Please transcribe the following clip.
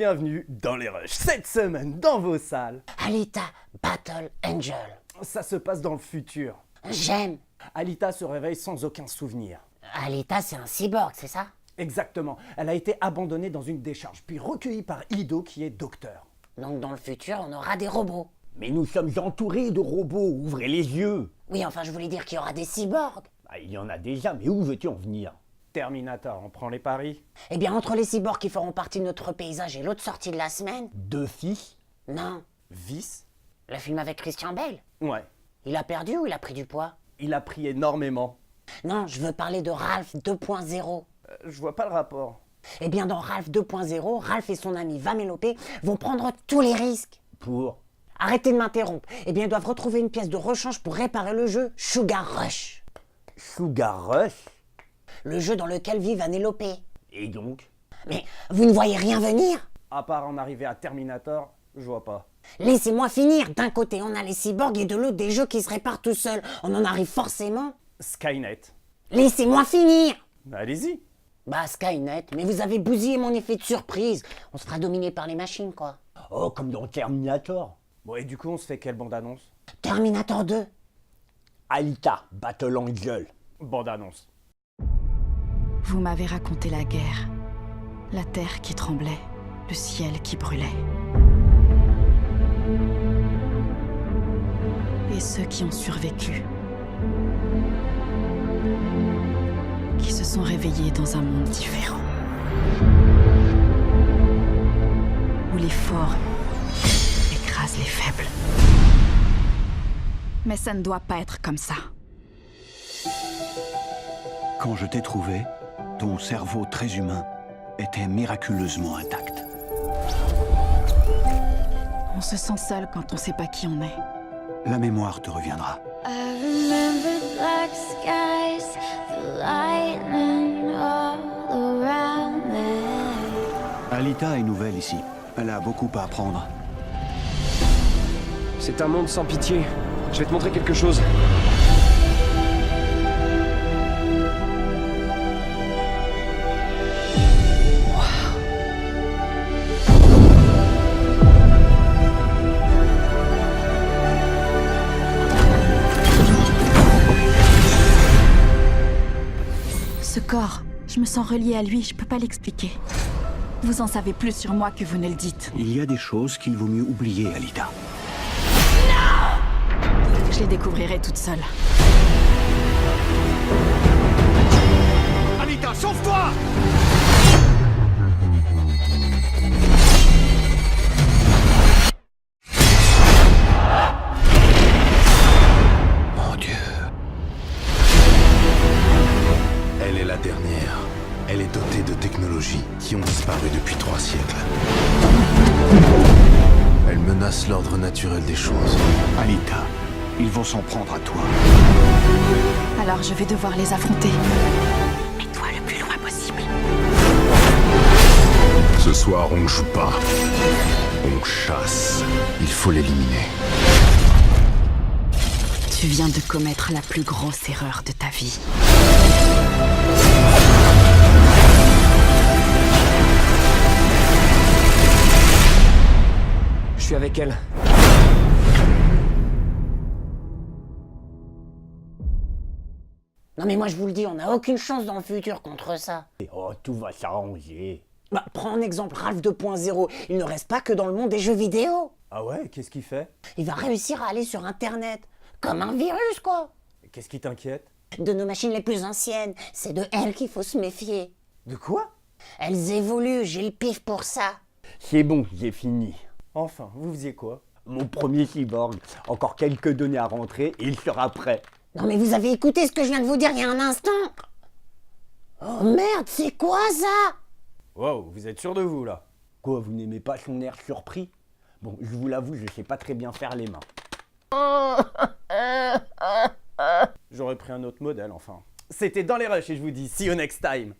bienvenue dans les rushs. Cette semaine, dans vos salles, Alita Battle Angel. ça se passe dans le futur. J'aime. Alita se réveille sans aucun souvenir. Alita, c'est un cyborg, c'est ça? Exactement, elle a été abandonnée dans une décharge, puis recueillie par Ido qui est docteur. Donc dans le futur, on aura des robots. Mais nous sommes entourés de robots, ouvrez les yeux. Oui, enfin, je voulais dire qu'il y aura des cyborgs. Bah, il y en a déjà, mais où veux-tu en venir? Terminator, on prend les paris? Eh bien, entre les cyborgs qui feront partie de notre paysage et l'autre sortie de la semaine... 2 fils? Non, Vice? le film avec Christian Bale. Ouais, Il a perdu ou il a pris du poids? il a pris énormément. Non, je veux parler de Ralph 2.0. Je vois pas le rapport. Eh bien, dans Ralph 2.0, Ralph et son ami Vanellope vont prendre tous les risques. Pour? Arrêtez de m'interrompre. Eh bien, ils doivent retrouver une pièce de rechange pour réparer le jeu Sugar Rush. Sugar Rush? Le jeu dans lequel vit Vanellope. Et donc? Mais vous ne voyez rien venir? À part en arriver à Terminator, je vois pas. Laissez-moi finir. D'un côté, on a les cyborgs et de l'autre, des jeux qui se réparent tout seuls. On en arrive forcément. Skynet. Laissez-moi finir. Allez-y. Bah, Skynet, mais vous avez bousillé mon effet de surprise. On sera dominé par les machines, quoi. Oh, comme dans Terminator. Bon, et du coup, on se fait quelle bande-annonce? Terminator 2. Alita, Battle Angel. Bande-annonce. Vous m'avez raconté la guerre, la terre qui tremblait, le ciel qui brûlait. Et ceux qui ont survécu, qui se sont réveillés dans un monde différent. Où les forts écrasent les faibles. Mais ça ne doit pas être comme ça. Quand je t'ai trouvé, ton cerveau très humain était miraculeusement intact. On se sent seul quand on sait pas qui on est. La mémoire te reviendra. I remember black skies, the lightning all around me. Alita est nouvelle ici. Elle a beaucoup à apprendre. C'est un monde sans pitié. Je vais te montrer quelque chose. Ce corps, je me sens reliée à lui, je peux pas l'expliquer. Vous en savez plus sur moi que vous ne le dites. Il y a des choses qu'il vaut mieux oublier, Alita. Je les découvrirai toute seule. Alita, sauve-toi! Mon Dieu. Elle est la dernière. Elle est dotée de technologies qui ont disparu depuis 3 siècles. Elle menace l'ordre naturel des choses. Alita, ils vont s'en prendre à toi. Alors je vais devoir les affronter. Mais toi le plus loin possible. Ce soir, on ne joue pas. On chasse. Il faut l'éliminer. Tu viens de commettre la plus grosse erreur de ta vie. Je suis avec elle. Non mais moi je vous le dis, on n'a aucune chance dans le futur contre ça. Oh, tout va s'arranger. Bah, prends en exemple Ralph 2.0. Il ne reste pas que dans le monde des jeux vidéo. Ah ouais, qu'est-ce qu'il fait? Il va réussir à aller sur Internet. Comme un virus, quoi. Qu'est-ce qui t'inquiète? De nos machines les plus anciennes, c'est de elles qu'il faut se méfier. De quoi? Elles évoluent, j'ai le pif pour ça. C'est bon, j'ai fini. Enfin, vous faisiez quoi? Mon premier cyborg. Encore quelques données à rentrer et il sera prêt. Non mais vous avez écouté ce que je viens de vous dire il y a un instant? Oh merde, c'est quoi ça? Wow, vous êtes sûr de vous, là? Quoi, vous n'aimez pas son air surpris? Bon, je vous l'avoue, je sais pas très bien faire les mains. J'aurais pris un autre modèle, enfin. C'était dans les rushs et je vous dis see you next time.